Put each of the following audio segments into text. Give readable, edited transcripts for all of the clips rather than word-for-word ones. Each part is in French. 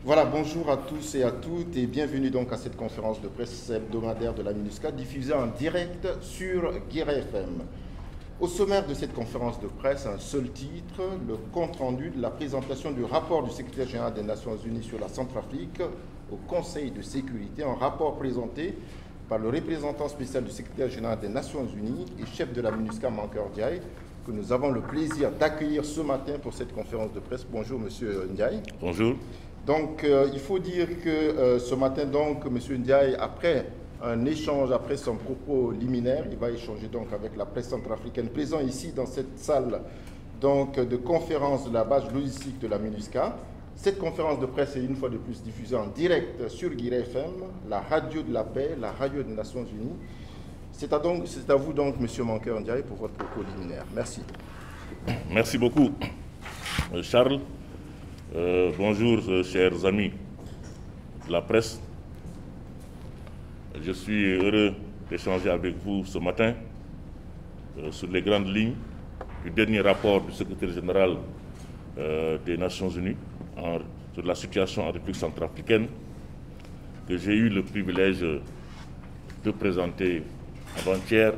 Voilà, bonjour à tous et à toutes et bienvenue donc à cette conférence de presse hebdomadaire de la MINUSCA diffusée en direct sur Guéret FM. Au sommaire de cette conférence de presse, un seul titre, le compte-rendu de la présentation du rapport du secrétaire général des Nations Unies sur la Centrafrique au Conseil de sécurité, un rapport présenté par le représentant spécial du secrétaire général des Nations Unies et chef de la MINUSCA, Mankeur Ndiaye, que nous avons le plaisir d'accueillir ce matin pour cette conférence de presse. Bonjour Monsieur Ndiaye. Bonjour. Donc, il faut dire que ce matin, donc, M. Ndiaye, après un échange, après son propos liminaire, il va échanger donc avec la presse centrafricaine présent ici dans cette salle donc, de conférence de la base logistique de la MINUSCA. Cette conférence de presse est une fois de plus diffusée en direct sur Guéret FM, la radio de la paix, la radio des Nations Unies. C'est à vous donc, M. Mankeur Ndiaye, pour votre propos liminaire. Merci. Merci beaucoup, Charles. Bonjour, chers amis de la presse. Je suis heureux d'échanger avec vous ce matin sur les grandes lignes du dernier rapport du secrétaire général des Nations Unies sur la situation en République centrafricaine que j'ai eu le privilège de présenter avant-hier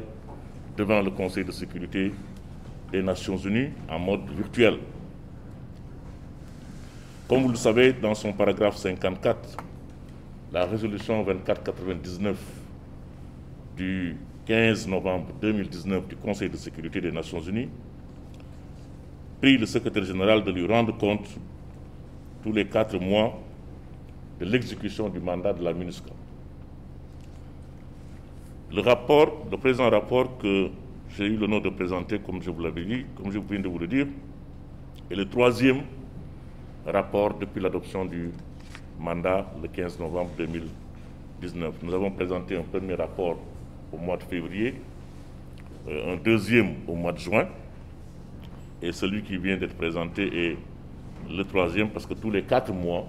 devant le Conseil de sécurité des Nations Unies en mode virtuel. Comme vous le savez, dans son paragraphe 54, la résolution 2499 du 15 novembre 2019 du Conseil de sécurité des Nations Unies prie le secrétaire général de lui rendre compte tous les 4 mois de l'exécution du mandat de la MINUSCA. Le présent rapport que j'ai eu l'honneur de présenter, comme je vous l'avais dit, comme je viens de vous le dire, est le 3e rapport depuis l'adoption du mandat le 15 novembre 2019. Nous avons présenté un premier rapport au mois de février, un deuxième au mois de juin, et celui qui vient d'être présenté est le 3e parce que tous les 4 mois,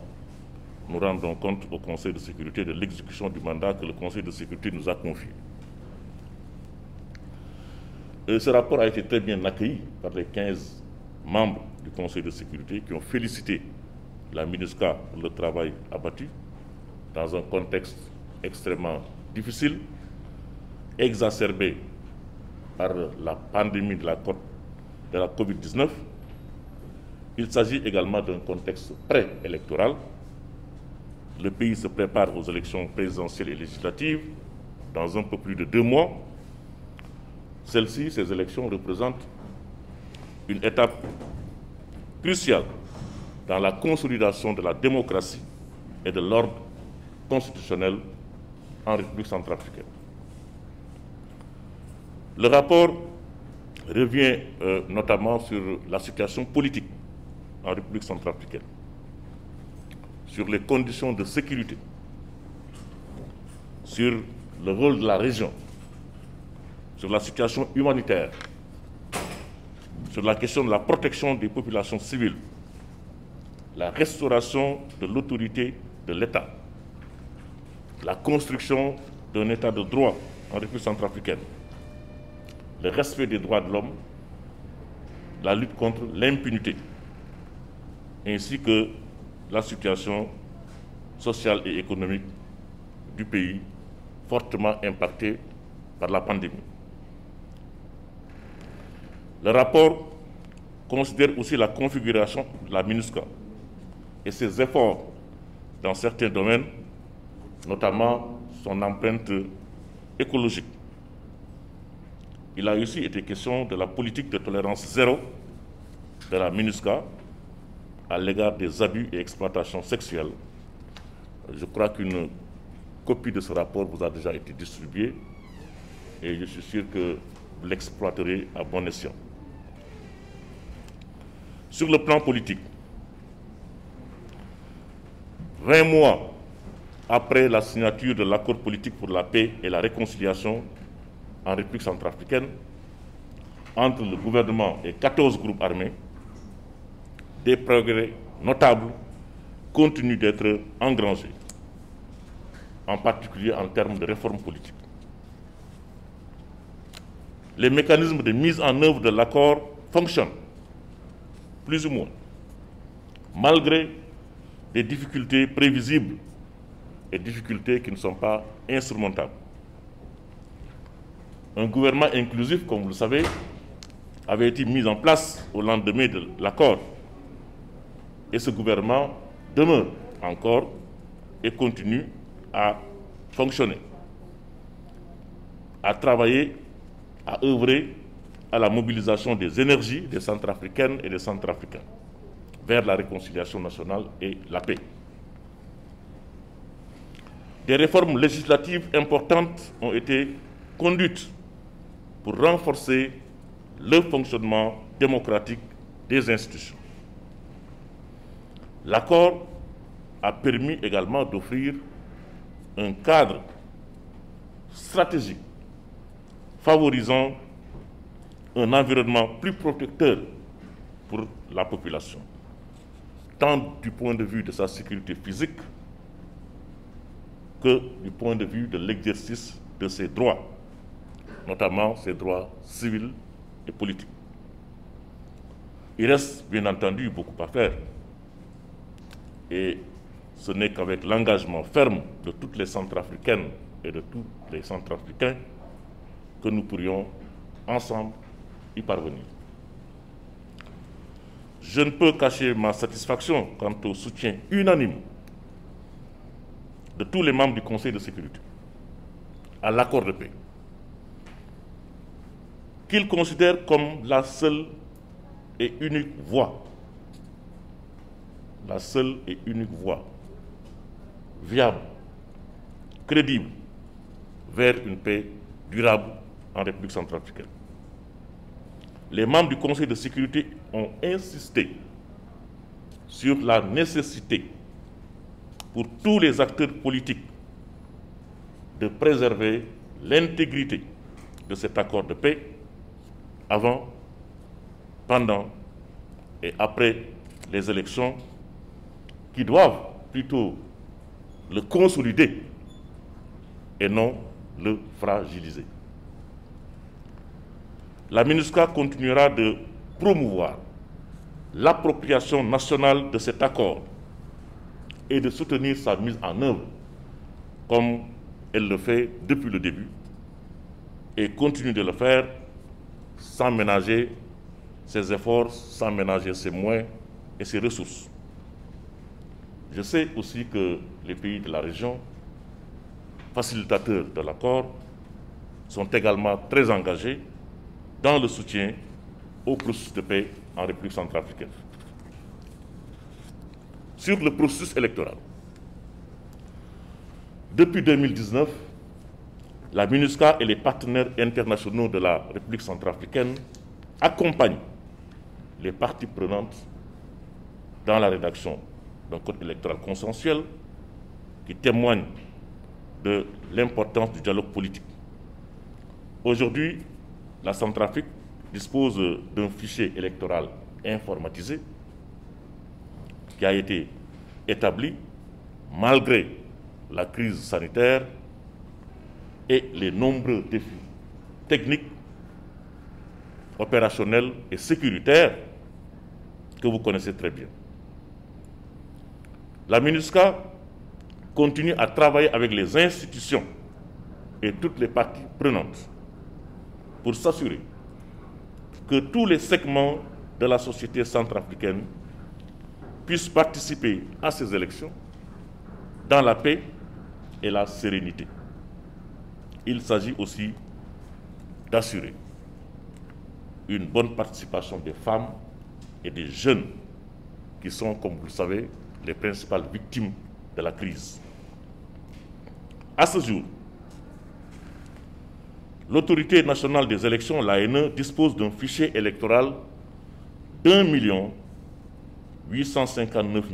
nous rendons compte au Conseil de sécurité de l'exécution du mandat que le Conseil de sécurité nous a confié. Et ce rapport a été très bien accueilli par les 15 membres du Conseil de sécurité qui ont félicité la MINUSCA pour le travail abattu dans un contexte extrêmement difficile, exacerbé par la pandémie de la COVID-19. Il s'agit également d'un contexte préélectoral. Le pays se prépare aux élections présidentielles et législatives dans un peu plus de 2 mois. Ces élections représentent une étape cruciale dans la consolidation de la démocratie et de l'ordre constitutionnel en République centrafricaine. Le rapport revient notamment sur la situation politique en République centrafricaine, sur les conditions de sécurité, sur le rôle de la région, sur la situation humanitaire, sur la question de la protection des populations civiles, la restauration de l'autorité de l'État, la construction d'un État de droit en République centrafricaine, le respect des droits de l'homme, la lutte contre l'impunité, ainsi que la situation sociale et économique du pays fortement impactée par la pandémie. Le rapport considère aussi la configuration de la MINUSCA et ses efforts dans certains domaines, notamment son empreinte écologique. Il a aussi été question de la politique de tolérance zéro de la MINUSCA à l'égard des abus et exploitations sexuelles. Je crois qu'une copie de ce rapport vous a déjà été distribuée et je suis sûr que vous l'exploiterez à bon escient. Sur le plan politique, 20 mois après la signature de l'accord politique pour la paix et la réconciliation en République centrafricaine, entre le gouvernement et 14 groupes armés, des progrès notables continuent d'être engrangés, en particulier en termes de réformes politiques. Les mécanismes de mise en œuvre de l'accord fonctionnent, plus ou moins, malgré des difficultés prévisibles et difficultés qui ne sont pas insurmontables. Un gouvernement inclusif, comme vous le savez, avait été mis en place au lendemain de l'accord. Et ce gouvernement demeure encore et continue à fonctionner, à travailler, à œuvrer à la mobilisation des énergies des Centrafricaines et des Centrafricains vers la réconciliation nationale et la paix. Des réformes législatives importantes ont été conduites pour renforcer le fonctionnement démocratique des institutions. L'accord a permis également d'offrir un cadre stratégique favorisant un environnement plus protecteur pour la population, tant du point de vue de sa sécurité physique que du point de vue de l'exercice de ses droits, notamment ses droits civils et politiques. Il reste bien entendu beaucoup à faire et ce n'est qu'avec l'engagement ferme de toutes les Centrafricaines et de tous les Centrafricains que nous pourrions ensemble y parvenir. Je ne peux cacher ma satisfaction quant au soutien unanime de tous les membres du Conseil de sécurité à l'accord de paix, qu'ils considèrent comme la seule et unique voie, viable, crédible, vers une paix durable en République centrafricaine. Les membres du Conseil de sécurité ont insisté sur la nécessité pour tous les acteurs politiques de préserver l'intégrité de cet accord de paix avant, pendant et après les élections qui doivent plutôt le consolider et non le fragiliser. La MINUSCA continuera de promouvoir l'appropriation nationale de cet accord et de soutenir sa mise en œuvre, comme elle le fait depuis le début, et continue de le faire sans ménager ses efforts, sans ménager ses moyens et ses ressources. Je sais aussi que les pays de la région, facilitateurs de l'accord, sont également très engagés dans le soutien au processus de paix en République centrafricaine. Sur le processus électoral, depuis 2019, la MINUSCA et les partenaires internationaux de la République centrafricaine accompagnent les parties prenantes dans la rédaction d'un code électoral consensuel qui témoigne de l'importance du dialogue politique. Aujourd'hui, la Centrafrique dispose d'un fichier électoral informatisé qui a été établi malgré la crise sanitaire et les nombreux défis techniques, opérationnels et sécuritaires que vous connaissez très bien. La MINUSCA continue à travailler avec les institutions et toutes les parties prenantes pour s'assurer que tous les segments de la société centrafricaine puissent participer à ces élections dans la paix et la sérénité. Il s'agit aussi d'assurer une bonne participation des femmes et des jeunes qui sont, comme vous le savez, les principales victimes de la crise. À ce jour, l'autorité nationale des élections, l'ANE, dispose d'un fichier électoral d'1 859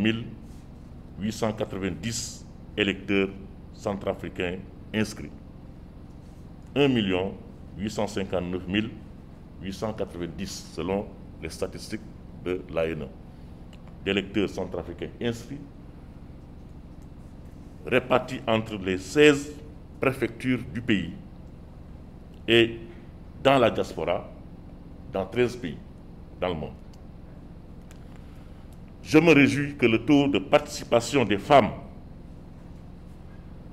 890 électeurs centrafricains inscrits. 1 859 890 selon les statistiques de l'ANE d'électeurs centrafricains inscrits, répartis entre les 16 préfectures du pays et dans la diaspora, dans 13 pays dans le monde. je me réjouis que le taux de participation des femmes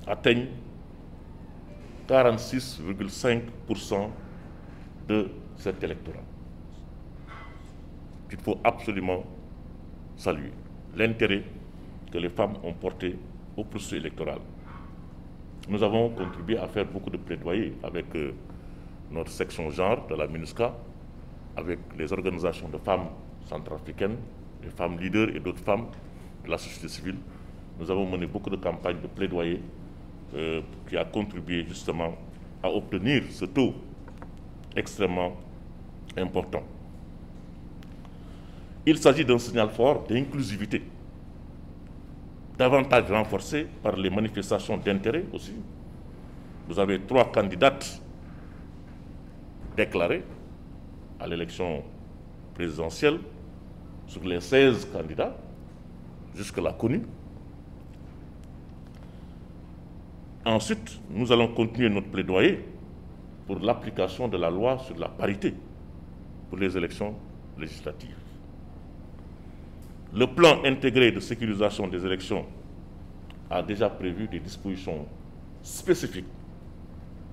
atteigne 46,5% de cet électorat. Il faut absolument saluer l'intérêt que les femmes ont porté au processus électoral. Nous avons contribué à faire beaucoup de plaidoyer avec notre section genre de la MINUSCA, avec les organisations de femmes centrafricaines, les femmes leaders et d'autres femmes de la société civile. Nous avons mené beaucoup de campagnes de plaidoyer qui a contribué justement à obtenir ce taux extrêmement important. Il s'agit d'un signal fort d'inclusivité, davantage renforcé par les manifestations d'intérêt aussi. Vous avez 3 candidates déclarées à l'élection présidentielle sur les 16 candidats, jusque-là connus. Ensuite, nous allons continuer notre plaidoyer pour l'application de la loi sur la parité pour les élections législatives. Le plan intégré de sécurisation des élections a déjà prévu des dispositions spécifiques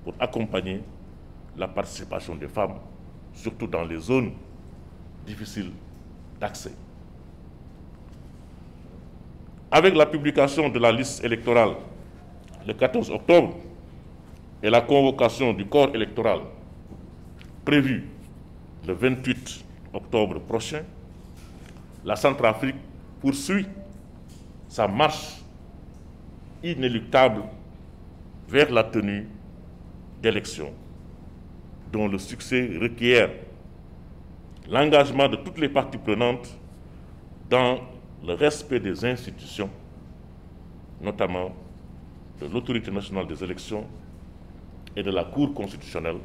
pour accompagner la participation des femmes, surtout dans les zones difficiles d'accès. Avec la publication de la liste électorale le 14 octobre et la convocation du corps électoral prévue le 28 octobre prochain, la Centrafrique poursuit sa marche inéluctable vers la tenue d'élections dont le succès requiert l'engagement de toutes les parties prenantes dans le respect des institutions, notamment de l'autorité nationale des élections et de la Cour constitutionnelle,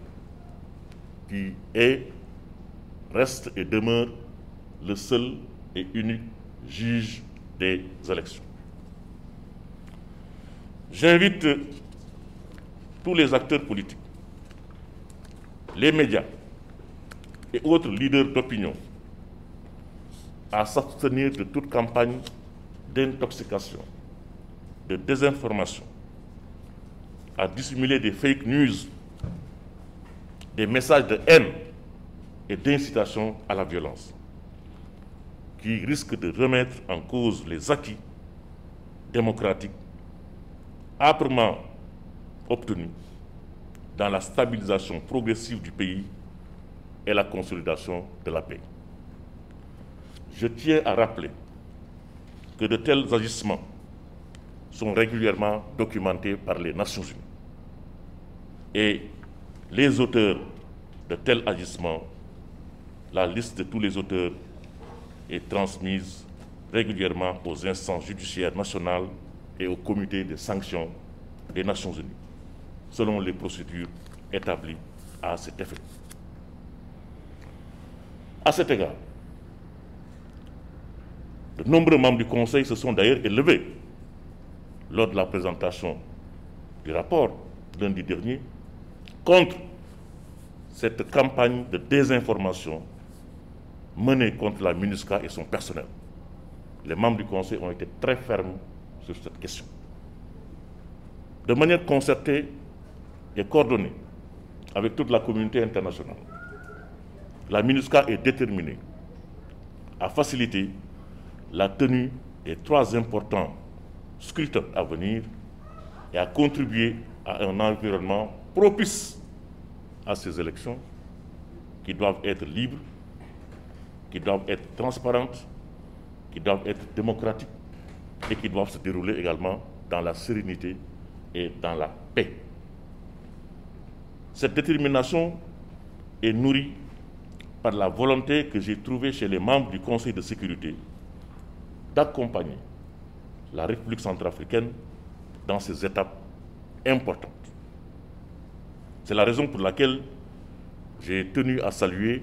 qui est, reste et demeure le seul et unique juge des élections. J'invite tous les acteurs politiques, les médias et autres leaders d'opinion à s'abstenir de toute campagne d'intoxication, de désinformation, à dissimuler des fake news, des messages de haine et d'incitation à la violence, qui risquent de remettre en cause les acquis démocratiques âprement obtenus dans la stabilisation progressive du pays et la consolidation de la paix. Je tiens à rappeler que de tels agissements sont régulièrement documentés par les Nations Unies. Et les auteurs de tels agissements, la liste de tous les auteurs est transmise régulièrement aux instances judiciaires nationales et au comité de sanctions des Nations Unies, selon les procédures établies à cet effet. À cet égard, de nombreux membres du Conseil se sont d'ailleurs élevés lors de la présentation du rapport lundi dernier contre cette campagne de désinformation menée contre la MINUSCA et son personnel. Les membres du Conseil ont été très fermes sur cette question. De manière concertée et coordonnée avec toute la communauté internationale, la MINUSCA est déterminée à faciliter la tenue des 3 importants scrutins à venir et à contribuer à un environnement propice à ces élections qui doivent être libres, qui doivent être transparentes, qui doivent être démocratiques et qui doivent se dérouler également dans la sérénité et dans la paix. Cette détermination est nourrie par la volonté que j'ai trouvée chez les membres du Conseil de sécurité d'accompagner la République centrafricaine dans ces étapes importantes. C'est la raison pour laquelle j'ai tenu à saluer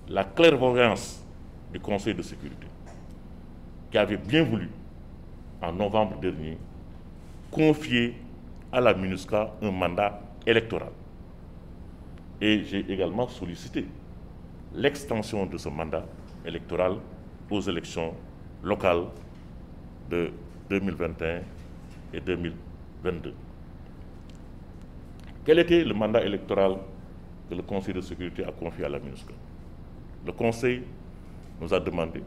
la clairvoyance du Conseil de sécurité, qui avait bien voulu, en novembre dernier, confier à la MINUSCA un mandat électoral. Et j'ai également sollicité l'extension de ce mandat électoral aux élections locales de 2021 et 2022. Quel était le mandat électoral que le Conseil de sécurité a confié à la MINUSCA? Le Conseil nous a demandé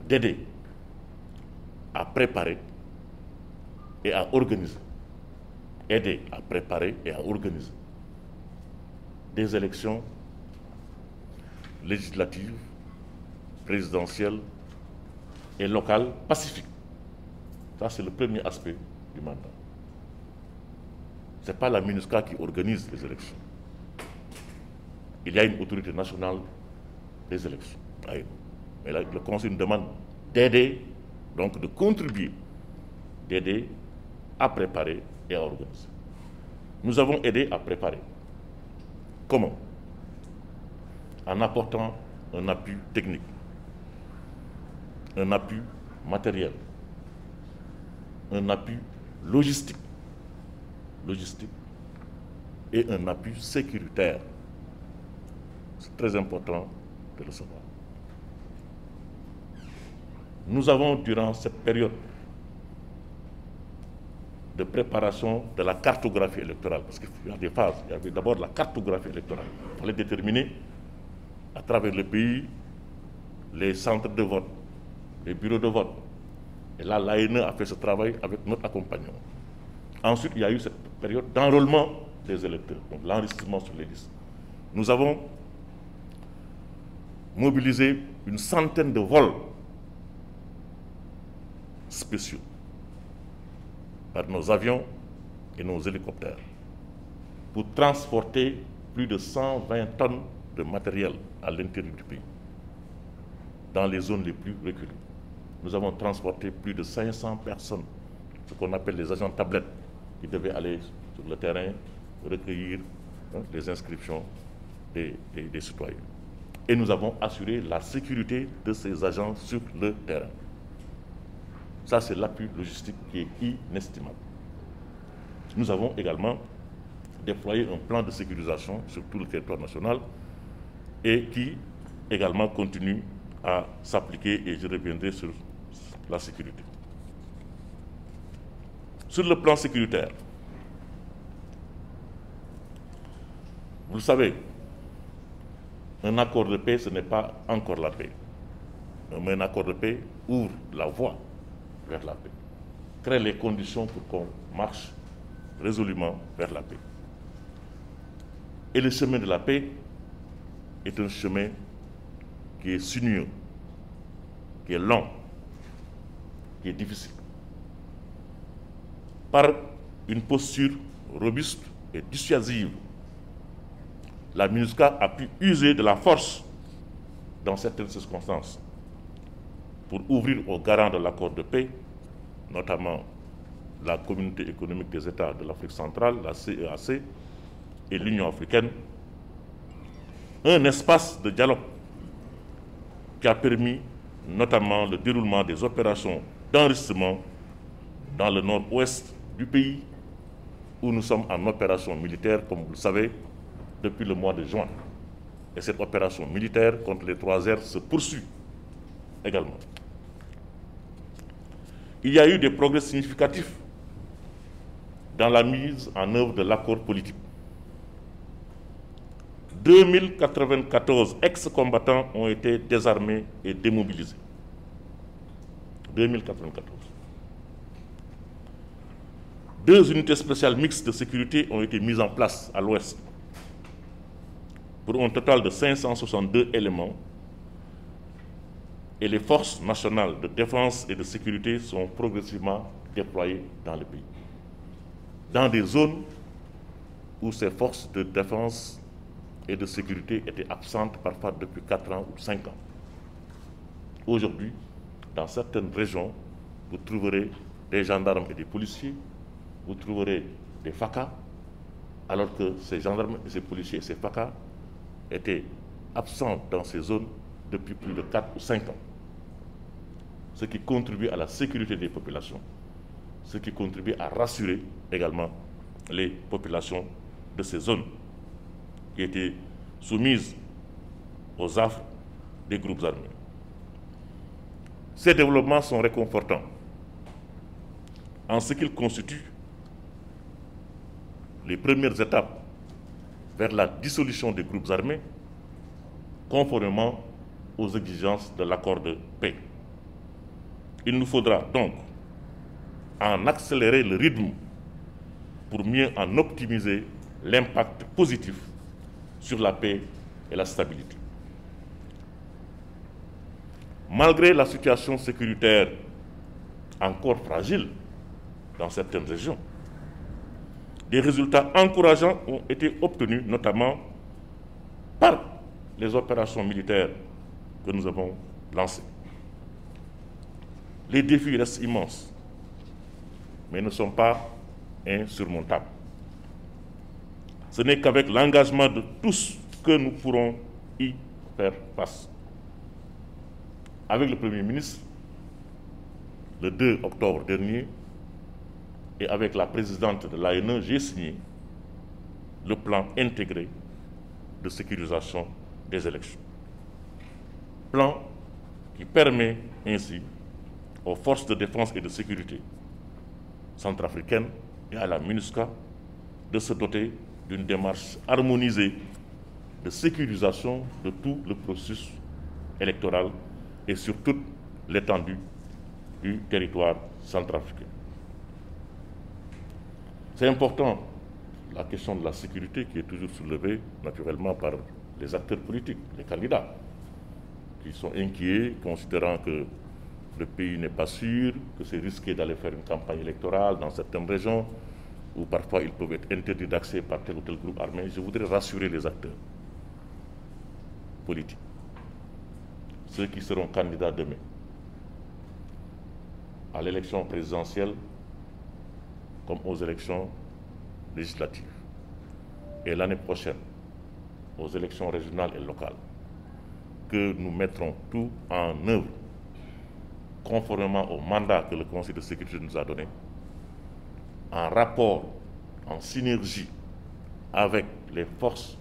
d'aider à préparer et à organiser, aider à préparer et à organiser des élections législatives, présidentielles et locales pacifiques. Ça, c'est le premier aspect du mandat. Ce n'est pas la MINUSCA qui organise les élections. Il y a une autorité nationale des élections. Mais là, le Conseil nous demande d'aider, donc de contribuer, d'aider à préparer et à organiser. Nous avons aidé à préparer. Comment? En apportant un appui technique, un appui matériel, un appui logistique et un appui sécuritaire. C'est très important de le savoir. Nous avons, durant cette période de préparation de la cartographie électorale, parce qu'il y a des phases, il y avait d'abord la cartographie électorale. Il fallait déterminer à travers le pays les centres de vote, les bureaux de vote. Et là, l'ANE a fait ce travail avec notre accompagnement. Ensuite, il y a eu cette période d'enrôlement des électeurs, donc l'enregistrement sur les listes. Nous avons mobilisé une centaine de vols spéciaux par nos avions et nos hélicoptères pour transporter plus de 120 tonnes de matériel à l'intérieur du pays, dans les zones les plus reculées. Nous avons transporté plus de 500 personnes, ce qu'on appelle les agents tablettes, qui devaient aller sur le terrain recueillir les inscriptions des citoyens. Et nous avons assuré la sécurité de ces agents sur le terrain. Ça, c'est l'appui logistique qui est inestimable. Nous avons également déployé un plan de sécurisation sur tout le territoire national et qui également continue à s'appliquer, et je reviendrai sur la sécurité. Sur le plan sécuritaire, vous le savez, un accord de paix, ce n'est pas encore la paix. Mais un accord de paix ouvre la voie vers la paix, crée les conditions pour qu'on marche résolument vers la paix. Et le chemin de la paix est un chemin qui est sinueux, qui est long, qui est difficile. Par une posture robuste et dissuasive, la MINUSCA a pu user de la force dans certaines circonstances pour ouvrir aux garants de l'accord de paix, notamment la Communauté économique des États de l'Afrique centrale, la CEAC, et l'Union africaine, un espace de dialogue qui a permis notamment le déroulement des opérations d'enregistrement dans le nord-ouest du pays, où nous sommes en opération militaire, comme vous le savez, depuis le mois de juin. Et cette opération militaire contre les 3R se poursuit également. Il y a eu des progrès significatifs dans la mise en œuvre de l'accord politique. 2094 ex-combattants ont été désarmés et démobilisés. 2094. 2 unités spéciales mixtes de sécurité ont été mises en place à l'ouest, pour un total de 562 éléments, et les forces nationales de défense et de sécurité sont progressivement déployées dans le pays, dans des zones où ces forces de défense et de sécurité étaient absentes parfois depuis 4 ans ou 5 ans. Aujourd'hui, dans certaines régions, vous trouverez des gendarmes et des policiers, vous trouverez des FACA, alors que ces gendarmes et ces policiers et ces FACA étaient absents dans ces zones depuis plus de 4 ou 5 ans. Ce qui contribue à la sécurité des populations, ce qui contribue à rassurer également les populations de ces zones qui étaient soumises aux affres des groupes armés. Ces développements sont réconfortants en ce qu'ils constituent les premières étapes vers la dissolution des groupes armés conformément aux exigences de l'accord de paix. Il nous faudra donc en accélérer le rythme pour mieux en optimiser l'impact positif sur la paix et la stabilité. Malgré la situation sécuritaire encore fragile dans certaines régions, des résultats encourageants ont été obtenus, notamment par les opérations militaires que nous avons lancées. Les défis restent immenses, mais ne sont pas insurmontables. Ce n'est qu'avec l'engagement de tous que nous pourrons y faire face. Avec le Premier ministre, le 2 octobre dernier, et avec la présidente de l'ANE, j'ai signé le plan intégré de sécurisation des élections. Plan qui permet ainsi aux forces de défense et de sécurité centrafricaines et à la MINUSCA de se doter d'une démarche harmonisée de sécurisation de tout le processus électoral et sur toute l'étendue du territoire centrafricain. C'est important, la question de la sécurité qui est toujours soulevée naturellement par les acteurs politiques, les candidats, qui sont inquiets, considérant que le pays n'est pas sûr, que c'est risqué d'aller faire une campagne électorale dans certaines régions, où parfois ils peuvent être interdits d'accès par tel ou tel groupe armé. Je voudrais rassurer les acteurs politiques, ceux qui seront candidats demain à l'élection présidentielle comme aux élections législatives, et l'année prochaine aux élections régionales et locales, que nous mettrons tout en œuvre conformément au mandat que le Conseil de sécurité nous a donné, en rapport, en synergie avec les forces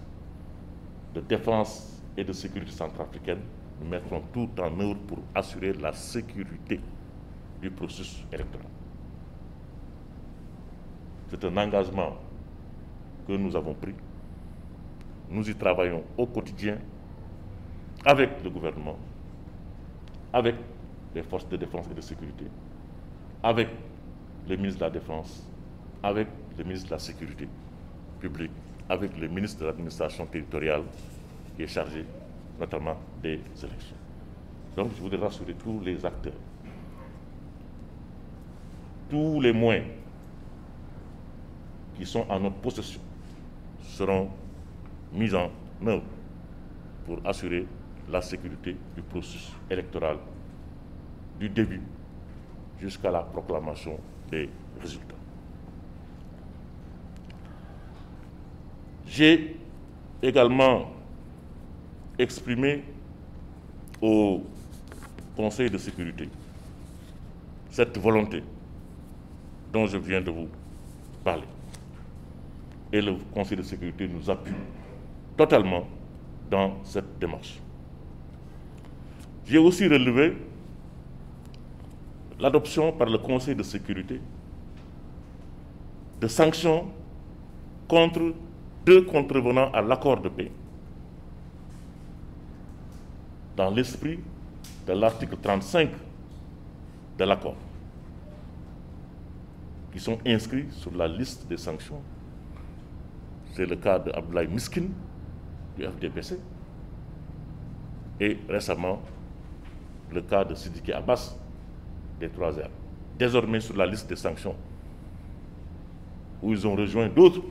de défense et de sécurité centrafricaines. Nous mettrons tout en œuvre pour assurer la sécurité du processus électoral. C'est un engagement que nous avons pris. Nous y travaillons au quotidien avec le gouvernement, avec les forces de défense et de sécurité, avec le ministre de la Défense, avec le ministre de la Sécurité publique, avec le ministre de l'administration territoriale qui est chargé notamment des élections. Donc je voudrais rassurer tous les acteurs. Tous les moyens qui sont en notre possession seront mis en œuvre pour assurer la sécurité du processus électoral du début jusqu'à la proclamation des résultats. J'ai également exprimé au Conseil de sécurité cette volonté dont je viens de vous parler. Et le Conseil de sécurité nous appuie totalement dans cette démarche. J'ai aussi relevé l'adoption par le Conseil de sécurité de sanctions contre 2 contrevenants à l'accord de paix, dans l'esprit de l'article 35 de l'accord, qui sont inscrits sur la liste des sanctions. C'est le cas d'Abdoulaye Miskin, du FDPC, et récemment, le cas de Sidiki Abbas, des 3R, désormais sur la liste des sanctions, où ils ont rejoint d'autres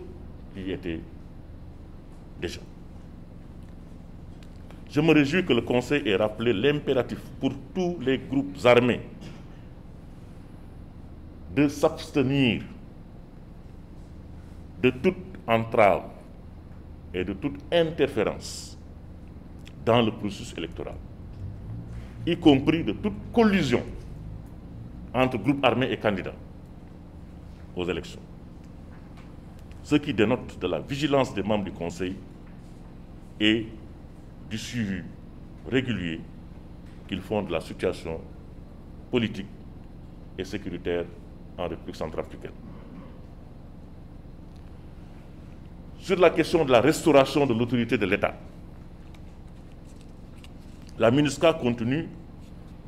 qui y étaient déjà. Je me réjouis que le Conseil ait rappelé l'impératif pour tous les groupes armés de s'abstenir de toute entrave et de toute interférence dans le processus électoral, y compris de toute collusion entre groupes armés et candidats aux élections. Ce qui dénote de la vigilance des membres du Conseil et du suivi régulier qu'ils font de la situation politique et sécuritaire en République centrafricaine. Sur la question de la restauration de l'autorité de l'État, la MINUSCA continue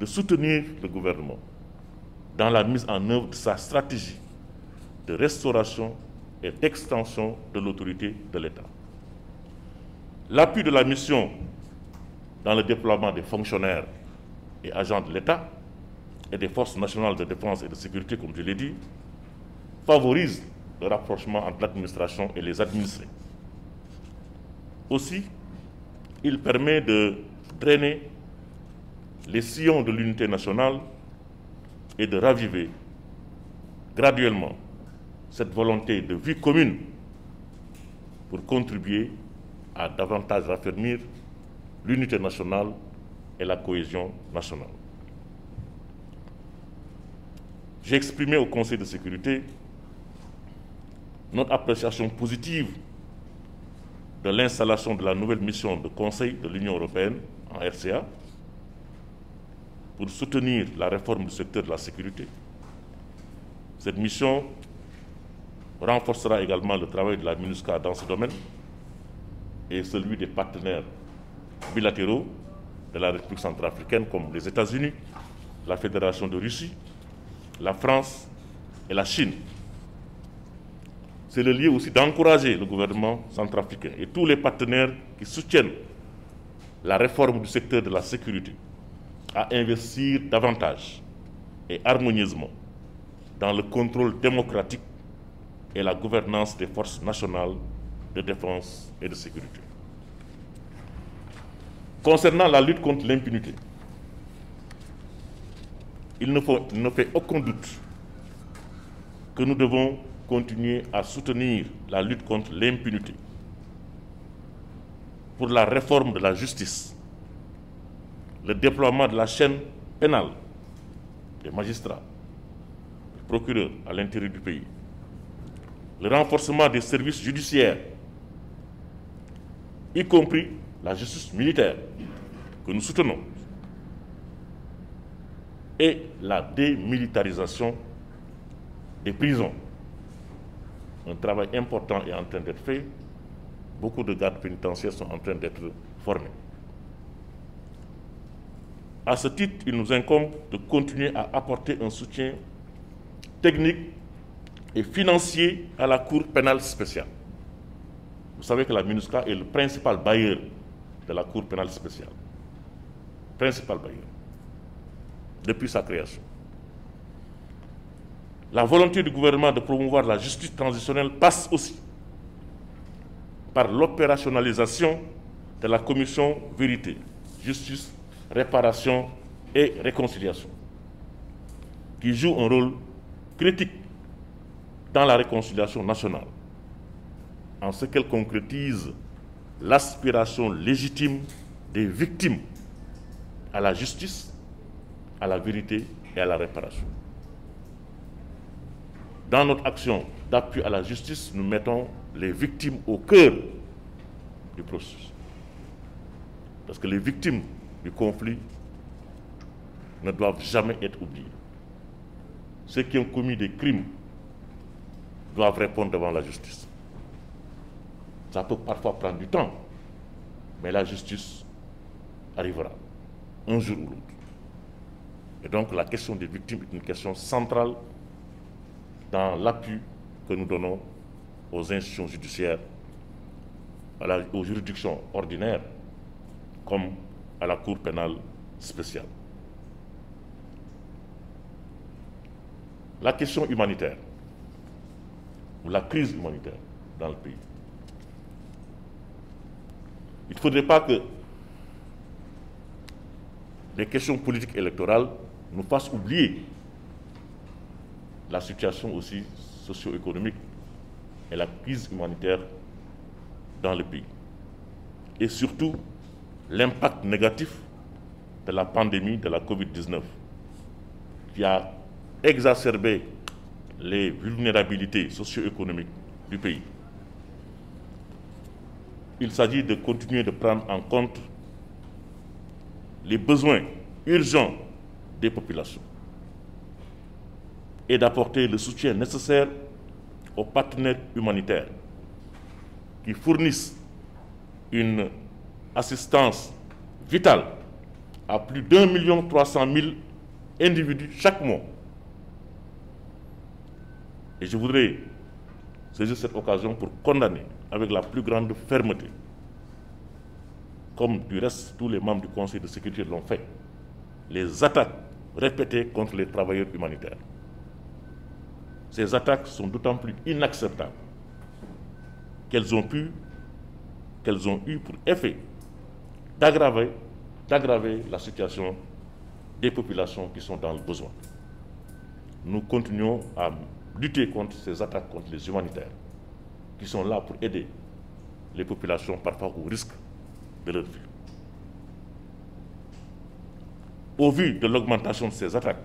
de soutenir le gouvernement dans la mise en œuvre de sa stratégie de restauration et d'extension de l'autorité de l'État. L'appui de la mission dans le déploiement des fonctionnaires et agents de l'État et des forces nationales de défense et de sécurité, comme je l'ai dit, favorise le rapprochement entre l'administration et les administrés. Aussi, il permet de drainer les sillons de l'unité nationale et de raviver graduellement cette volonté de vie commune pour contribuer à davantage raffermir l'unité nationale et la cohésion nationale. J'ai exprimé au Conseil de sécurité notre appréciation positive de l'installation de la nouvelle mission de Conseil de l'Union européenne en RCA pour soutenir la réforme du secteur de la sécurité. Cette mission renforcera également le travail de la MINUSCA dans ce domaine et celui des partenaires bilatéraux de la République centrafricaine comme les États-Unis, la Fédération de Russie, la France et la Chine. C'est le lieu aussi d'encourager le gouvernement centrafricain et tous les partenaires qui soutiennent la réforme du secteur de la sécurité à investir davantage et harmonieusement dans le contrôle démocratique et la gouvernance des forces nationales de défense et de sécurité. Concernant la lutte contre l'impunité, il ne fait aucun doute que nous devons continuer à soutenir la lutte contre l'impunité pour la réforme de la justice, le déploiement de la chaîne pénale des magistrats, des procureurs à l'intérieur du pays, le renforcement des services judiciaires, y compris la justice militaire que nous soutenons, et la démilitarisation des prisons. Un travail important est en train d'être fait. Beaucoup de gardes pénitentiaires sont en train d'être formés. À ce titre, il nous incombe de continuer à apporter un soutien technique et financier à la Cour pénale spéciale. Vous savez que la MINUSCA est le principal bailleur de la Cour pénale spéciale. Principal bailleur. Depuis sa création. La volonté du gouvernement de promouvoir la justice transitionnelle passe aussi par l'opérationnalisation de la commission Vérité, Justice, Réparation et Réconciliation, qui joue un rôle critique dans la réconciliation nationale, en ce qu'elle concrétise l'aspiration légitime des victimes à la justice, à la vérité et à la réparation. Dans notre action d'appui à la justice, nous mettons les victimes au cœur du processus. Parce que les victimes du conflit ne doivent jamais être oubliées. Ceux qui ont commis des crimes doivent répondre devant la justice. Ça peut parfois prendre du temps, mais la justice arrivera, un jour ou l'autre. Et donc la question des victimes est une question centrale dans l'appui que nous donnons aux institutions judiciaires, aux juridictions ordinaires, comme à la Cour pénale spéciale. La question humanitaire, ou la crise humanitaire dans le pays. Il ne faudrait pas que les questions politiques électorales nous fassent oublier la situation aussi socio-économique et la crise humanitaire dans le pays. Et surtout, l'impact négatif de la pandémie de la Covid-19 qui a exacerbé les vulnérabilités socio-économiques du pays. Il s'agit de continuer de prendre en compte les besoins urgents des populations est d'apporter le soutien nécessaire aux partenaires humanitaires qui fournissent une assistance vitale à plus d'1,3 million individus chaque mois. Et je voudrais saisir cette occasion pour condamner avec la plus grande fermeté, comme du reste tous les membres du Conseil de sécurité l'ont fait, les attaques répétées contre les travailleurs humanitaires. Ces attaques sont d'autant plus inacceptables qu'elles ont eu pour effet d'aggraver la situation des populations qui sont dans le besoin. Nous continuons à lutter contre ces attaques contre les humanitaires qui sont là pour aider les populations parfois au risque de leur vie. Au vu de l'augmentation de ces attaques,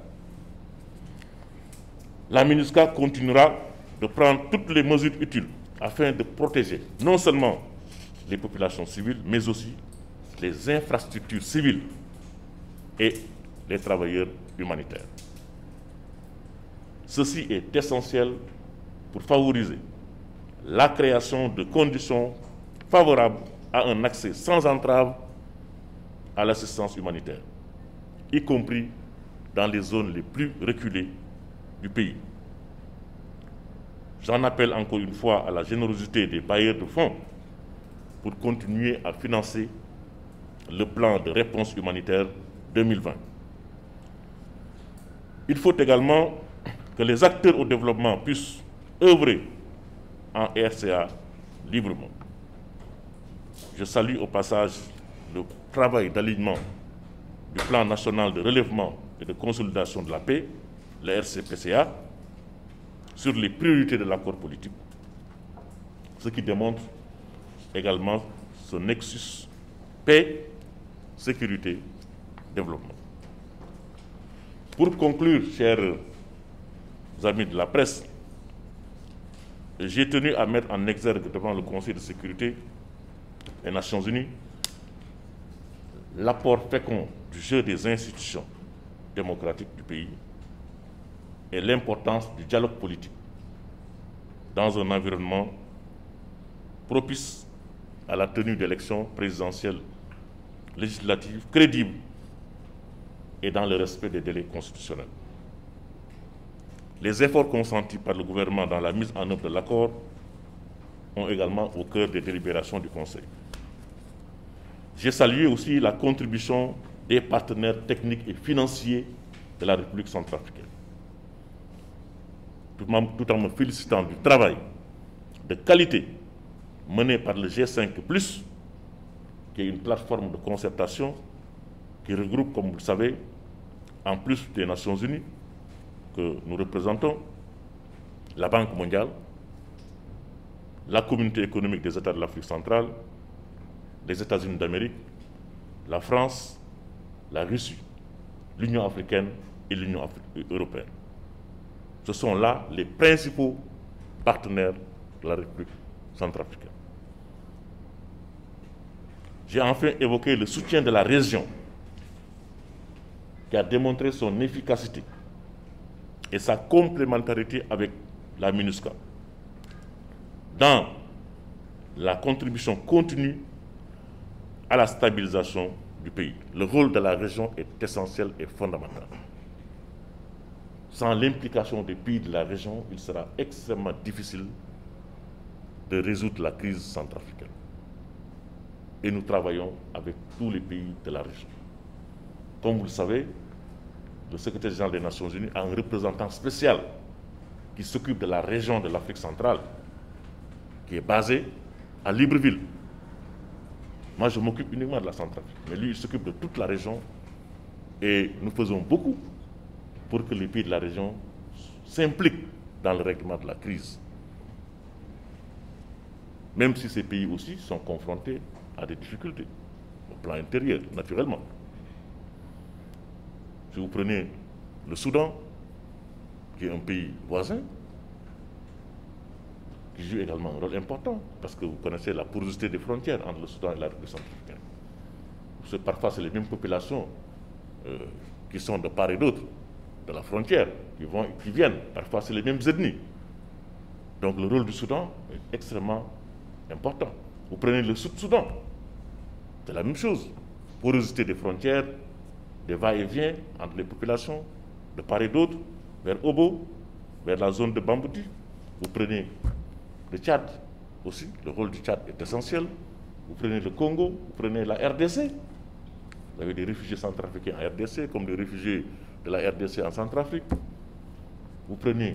la MINUSCA continuera de prendre toutes les mesures utiles afin de protéger non seulement les populations civiles, mais aussi les infrastructures civiles et les travailleurs humanitaires. Ceci est essentiel pour favoriser la création de conditions favorables à un accès sans entrave à l'assistance humanitaire, y compris dans les zones les plus reculées du pays. J'en appelle encore une fois à la générosité des bailleurs de fonds pour continuer à financer le plan de réponse humanitaire 2020. Il faut également que les acteurs au développement puissent œuvrer en RCA librement. Je salue au passage le travail d'alignement du plan national de relèvement et de consolidation de la paix, le RCPCA, sur les priorités de l'accord politique, ce qui démontre également ce nexus paix, sécurité, développement. Pour conclure, chers amis de la presse, j'ai tenu à mettre en exergue devant le Conseil de sécurité des Nations Unies l'apport fécond du jeu des institutions démocratiques du pays et l'importance du dialogue politique dans un environnement propice à la tenue d'élections présidentielles législatives crédibles et dans le respect des délais constitutionnels. Les efforts consentis par le gouvernement dans la mise en œuvre de l'accord ont également au cœur des délibérations du Conseil. J'ai salué aussi la contribution des partenaires techniques et financiers de la République centrafricaine, tout en me félicitant du travail de qualité mené par le G5+, qui est une plateforme de concertation qui regroupe, comme vous le savez, en plus des Nations Unies que nous représentons, la Banque mondiale, la Communauté économique des États de l'Afrique centrale, les États-Unis d'Amérique, la France, la Russie, l'Union africaine et l'Union européenne. Ce sont là les principaux partenaires de la République centrafricaine. J'ai enfin évoqué le soutien de la région qui a démontré son efficacité et sa complémentarité avec la MINUSCA dans la contribution continue à la stabilisation du pays. Le rôle de la région est essentiel et fondamental. Sans l'implication des pays de la région, il sera extrêmement difficile de résoudre la crise centrafricaine. Et nous travaillons avec tous les pays de la région. Comme vous le savez, le secrétaire général des Nations Unies a un représentant spécial qui s'occupe de la région de l'Afrique centrale, qui est basé à Libreville. Moi, je m'occupe uniquement de la Centrafrique, mais lui, il s'occupe de toute la région et nous faisons beaucoup pour que les pays de la région s'impliquent dans le règlement de la crise. Même si ces pays aussi sont confrontés à des difficultés, au plan intérieur, naturellement. Si vous prenez le Soudan, qui est un pays voisin, qui joue également un rôle important, parce que vous connaissez la porosité des frontières entre le Soudan et la République centrafricaine. Parfois, c'est les mêmes populations qui sont de part et d'autre de la frontière qui viennent. Parfois, c'est les mêmes ethnies. Donc le rôle du Soudan est extrêmement important. Vous prenez le Sud-Soudan, c'est la même chose. Porosité des frontières, des va-et-vient entre les populations, de part et d'autre, vers Obo, vers la zone de Bambouti. Vous prenez le Tchad aussi, le rôle du Tchad est essentiel. Vous prenez le Congo, vous prenez la RDC. Vous avez des réfugiés centrafricains en RDC, comme des réfugiés de la RDC en Centrafrique. Vous prenez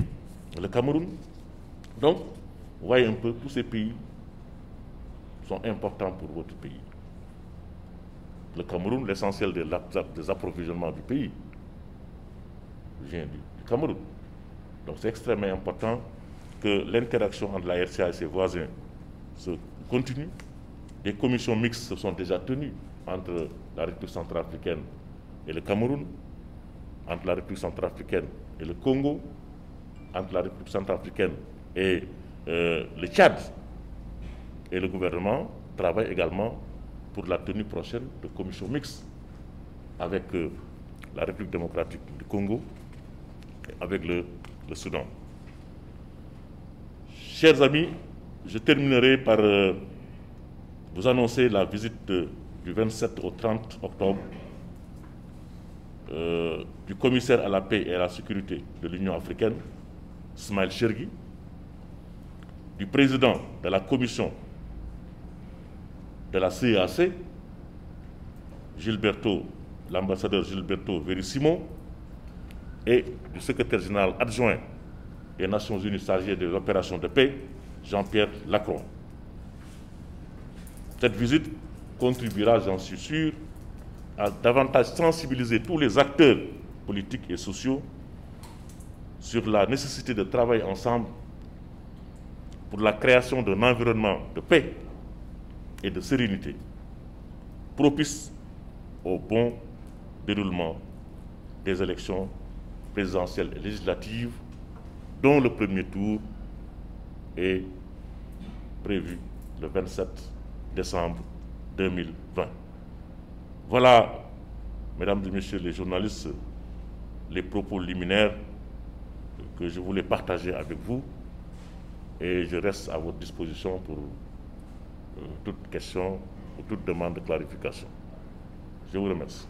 le Cameroun. Donc, vous voyez un peu, tous ces pays sont importants pour votre pays. Le Cameroun, l'essentiel des approvisionnements du pays vient du Cameroun. Donc c'est extrêmement important que l'interaction entre la RCA et ses voisins se continue. Des commissions mixtes se sont déjà tenues entre la République centrafricaine et le Cameroun, entre la République centrafricaine et le Congo, entre la République centrafricaine et le Tchad. Et le gouvernement travaille également pour la tenue prochaine de commissions mixtes avec la République démocratique du Congo et avec le Soudan. Chers amis, je terminerai par vous annoncer la visite du 27 au 30 octobre du commissaire à la paix et à la sécurité de l'Union africaine, Ismaël Chergui, du président de la commission de la CEAC, l'ambassadeur Gilberto Verissimo, et du secrétaire général adjoint des Nations Unies chargé des opérations de paix, Jean-Pierre Lacron. Cette visite contribuera, j'en suis sûr, à davantage sensibiliser tous les acteurs politiques et sociaux sur la nécessité de travailler ensemble pour la création d'un environnement de paix et de sérénité, propice au bon déroulement des élections présidentielles et législatives, dont le premier tour est prévu le 27 décembre 2020. Voilà, mesdames et messieurs les journalistes, les propos liminaires que je voulais partager avec vous, et je reste à votre disposition pour toute question ou toute demande de clarification. Je vous remercie.